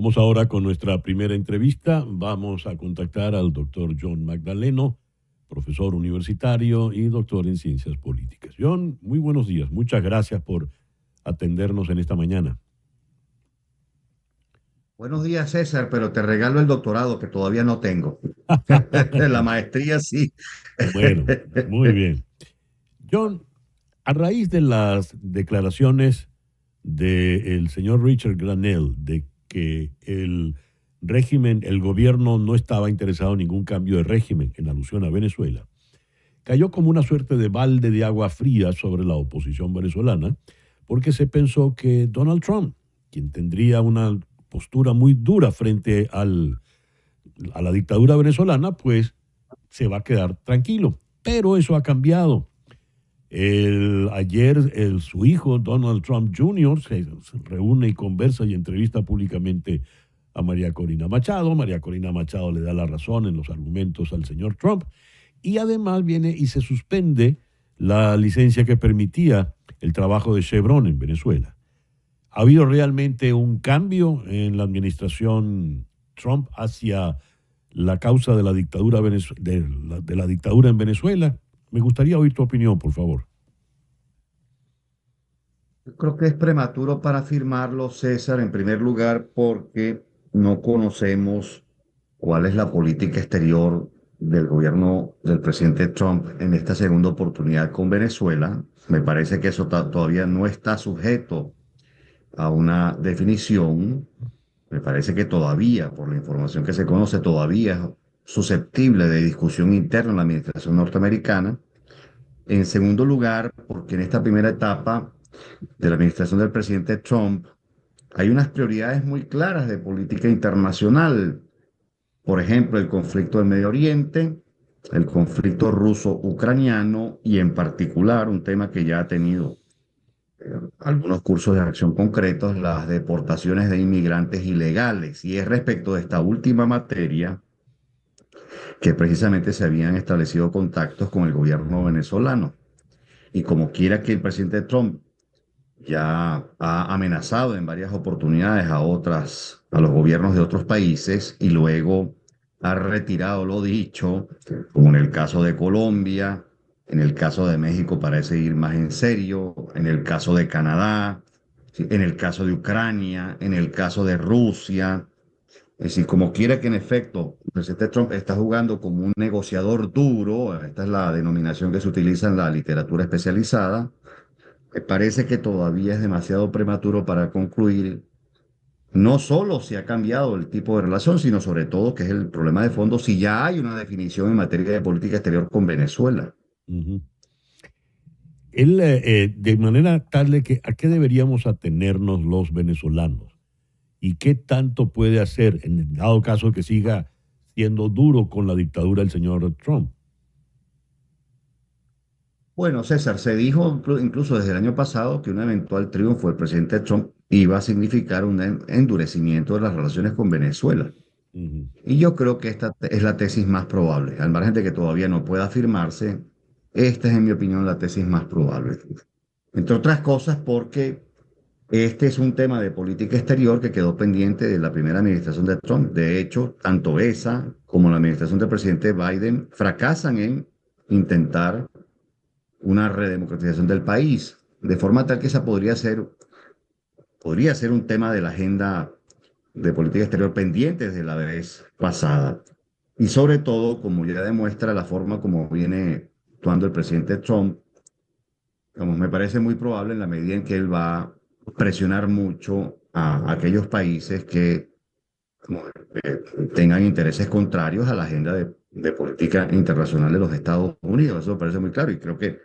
Vamos ahora con nuestra primera entrevista. Vamos a contactar al doctor John Magdaleno, profesor universitario y doctor en ciencias políticas. John, muy buenos días. Muchas gracias por atendernos en esta mañana. Buenos días, César, pero te regalo el doctorado que todavía no tengo. La maestría sí. Bueno, muy bien. John, a raíz de las declaraciones del señor Richard Granell de que el gobierno no estaba interesado en ningún cambio de régimen en alusión a Venezuela, cayó como una suerte de balde de agua fría sobre la oposición venezolana, porque se pensó que Donald Trump, quien tendría una postura muy dura frente a la dictadura venezolana, pues se va a quedar tranquilo. Pero eso ha cambiado. Ayer su hijo, Donald Trump Jr., se reúne y conversa y entrevista públicamente a María Corina Machado. María Corina Machado le da la razón en los argumentos al señor Trump y además viene y se suspende la licencia que permitía el trabajo de Chevron en Venezuela. ¿Ha habido realmente un cambio en la administración Trump hacia la causa de la dictadura de la dictadura en Venezuela? Me gustaría oír tu opinión, por favor. Yo creo que es prematuro para afirmarlo, César, en primer lugar, porque no conocemos cuál es la política exterior del gobierno del presidente Trump en esta segunda oportunidad con Venezuela. Me parece que eso todavía no está sujeto a una definición. Me parece que todavía, por la información que se conoce, todavía es susceptible de discusión interna en la administración norteamericana. En segundo lugar, porque en esta primera etapa de la administración del presidente Trump hay unas prioridades muy claras de política internacional. Por ejemplo, el conflicto del Medio Oriente, el conflicto ruso-ucraniano y en particular un tema que ya ha tenido algunos cursos de acción concretos, las deportaciones de inmigrantes ilegales. Y es respecto de esta última materia que precisamente se habían establecido contactos con el gobierno venezolano. Y como quiera que el presidente Trump ya ha amenazado en varias oportunidades a los gobiernos de otros países y luego ha retirado lo dicho, como en el caso de Colombia, en el caso de México parece ir más en serio, en el caso de Canadá, sí, en el caso de Ucrania, en el caso de Rusia. Es decir, como quiera que en efecto el presidente Trump está jugando como un negociador duro, esta es la denominación que se utiliza en la literatura especializada. Me parece que todavía es demasiado prematuro para concluir no solo si ha cambiado el tipo de relación, sino sobre todo, que es el problema de fondo, si ya hay una definición en materia de política exterior con Venezuela. Uh-huh. De manera tal de que a qué deberíamos atenernos los venezolanos y qué tanto puede hacer en el dado caso que siga siendo duro con la dictadura del señor Trump. Bueno, César, se dijo incluso desde el año pasado que un eventual triunfo del presidente Trump iba a significar un endurecimiento de las relaciones con Venezuela. Uh-huh. Y yo creo que esta es la tesis más probable. Al margen de que todavía no pueda afirmarse, esta es, en mi opinión, la tesis más probable. Entre otras cosas, porque este es un tema de política exterior que quedó pendiente de la primera administración de Trump. De hecho, tanto esa como la administración del presidente Biden fracasan en intentar una redemocratización del país, de forma tal que esa podría ser un tema de la agenda de política exterior pendiente desde la vez pasada. Y sobre todo, como ya demuestra la forma como viene actuando el presidente Trump, como me parece muy probable en la medida en que él va a presionar mucho a aquellos países que como, tengan intereses contrarios a la agenda de política internacional de los Estados Unidos. Eso me parece muy claro y creo que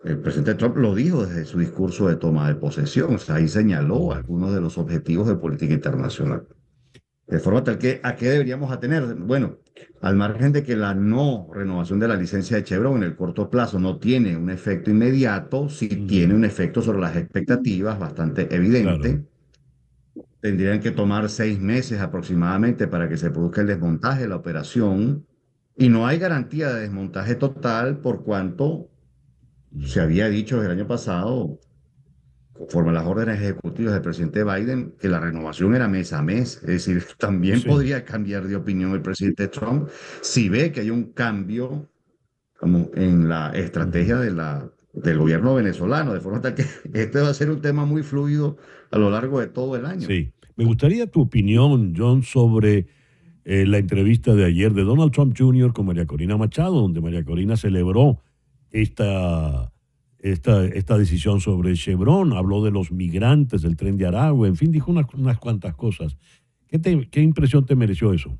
el presidente Trump lo dijo desde su discurso de toma de posesión. O sea, ahí señaló Uh-huh. algunos de los objetivos de política internacional. De forma tal que, ¿a qué deberíamos atener? Bueno, al margen de que la no renovación de la licencia de Chevron en el corto plazo no tiene un efecto inmediato, sí tiene Uh-huh. un efecto sobre las expectativas bastante Claro. evidente. Tendrían que tomar 6 meses aproximadamente para que se produzca el desmontaje de la operación y no hay garantía de desmontaje total por cuanto se Uh-huh. había dicho desde el año pasado conforme a las órdenes ejecutivas del presidente Biden, que la renovación era mes a mes. Es decir, también Sí, podría cambiar de opinión el presidente Trump si ve que hay un cambio como en la ujú, estrategia del gobierno venezolano, de forma tal que este va a ser un tema muy fluido a lo largo de todo el año. sí. Me gustaría tu opinión, John, sobre la entrevista de ayer de Donald Trump Jr. con María Corina Machado, donde María Corina celebró esta, esta decisión sobre Chevron, habló de los migrantes, del Tren de Aragua, en fin, dijo unas cuantas cosas. ¿Qué impresión te mereció eso?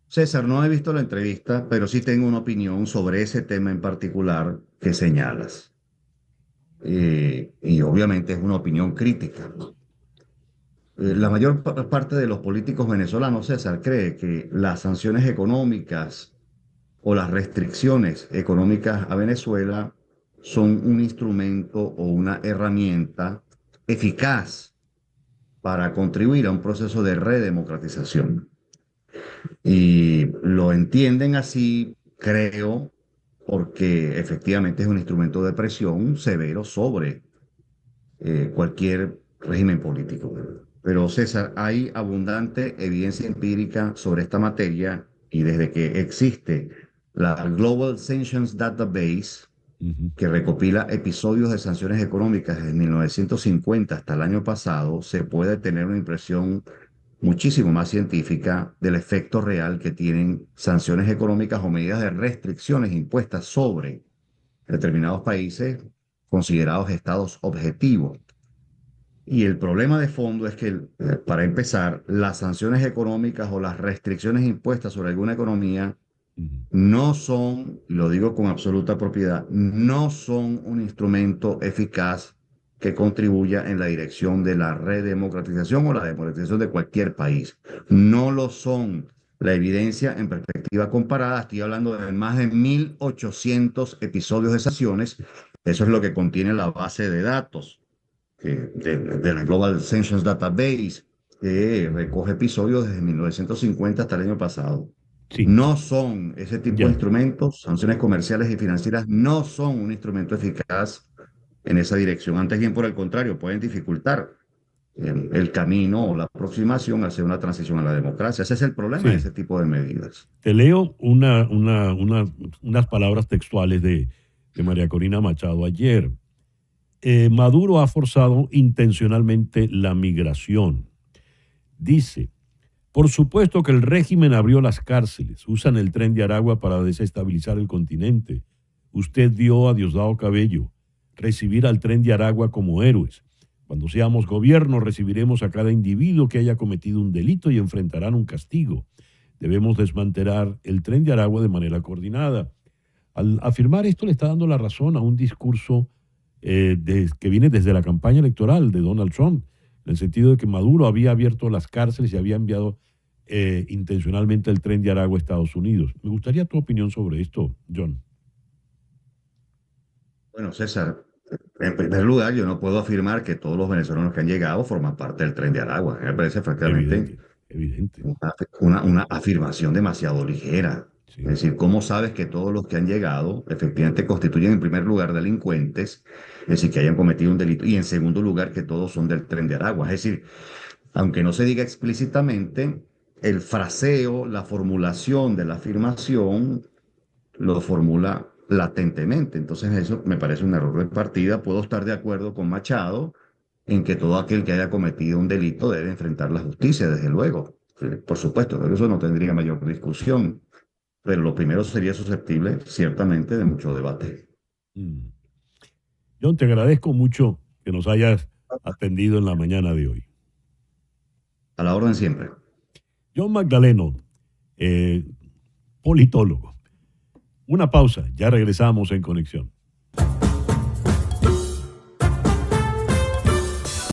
César, no he visto la entrevista, pero sí tengo una opinión sobre ese tema en particular que señalas. Y obviamente es una opinión crítica. La mayor parte de los políticos venezolanos, César, cree que las sanciones económicas o las restricciones económicas a Venezuela son un instrumento o una herramienta eficaz para contribuir a un proceso de redemocratización. Y lo entienden así, creo, porque efectivamente es un instrumento de presión severo sobre cualquier régimen político. Pero César, hay abundante evidencia empírica sobre esta materia y desde que existe la Global Sanctions Database, Ujú, que recopila episodios de sanciones económicas desde 1950 hasta el año pasado, se puede tener una impresión muchísimo más científica del efecto real que tienen sanciones económicas o medidas de restricciones impuestas sobre determinados países considerados estados objetivos. Y el problema de fondo es que, para empezar, las sanciones económicas o las restricciones impuestas sobre alguna economía ujú. no son, y lo digo con absoluta propiedad, no son un instrumento eficaz que contribuya en la dirección de la redemocratización o la democratización de cualquier país. No lo son. La evidencia en perspectiva comparada, estoy hablando de más de 1.800 episodios de sanciones. Eso es lo que contiene la base de datos de la Global Sanctions Database, que recoge episodios desde 1950 hasta el año pasado. Sí, No son ese tipo de ya. instrumentos, sanciones comerciales y financieras no son un instrumento eficaz en esa dirección. Antes bien, por el contrario, pueden dificultar el camino o la aproximación hacia una transición a la democracia. Ese es el problema de Sí. ese tipo de medidas. Te leo unas palabras textuales de María Corina Machado ayer. Maduro ha forzado intencionalmente la migración. Dice, por supuesto que el régimen abrió las cárceles, usan el Tren de Aragua para desestabilizar el continente. Usted dio a Diosdado Cabello recibir al Tren de Aragua como héroes. Cuando seamos gobierno recibiremos a cada individuo que haya cometido un delito y enfrentarán un castigo. Debemos desmantelar el Tren de Aragua de manera coordinada. Al afirmar esto le está dando la razón a un discurso que viene desde la campaña electoral de Donald Trump, en el sentido de que Maduro había abierto las cárceles y había enviado intencionalmente el Tren de Aragua a Estados Unidos. Me gustaría tu opinión sobre esto, John. Bueno, César, en primer lugar, yo no puedo afirmar que todos los venezolanos que han llegado forman parte del Tren de Aragua. Me parece francamente Evidente, evidente. una afirmación demasiado ligera. Es Sí. decir, ¿cómo sabes que todos los que han llegado efectivamente constituyen en primer lugar delincuentes? Es decir, que hayan cometido un delito. Y en segundo lugar, que todos son del Tren de Aragua. Es decir, aunque no se diga explícitamente, el fraseo, la formulación de la afirmación lo formula latentemente. Entonces eso me parece un error de partida. Puedo estar de acuerdo con Machado en que todo aquel que haya cometido un delito debe enfrentar la justicia, desde luego. Por supuesto, pero eso no tendría mayor discusión. Pero lo primero sería susceptible, ciertamente, de mucho debate. Mm. John, te agradezco mucho que nos hayas atendido en la mañana de hoy. A la orden siempre. John Magdaleno, eh, politólogo. Una pausa, ya regresamos en conexión.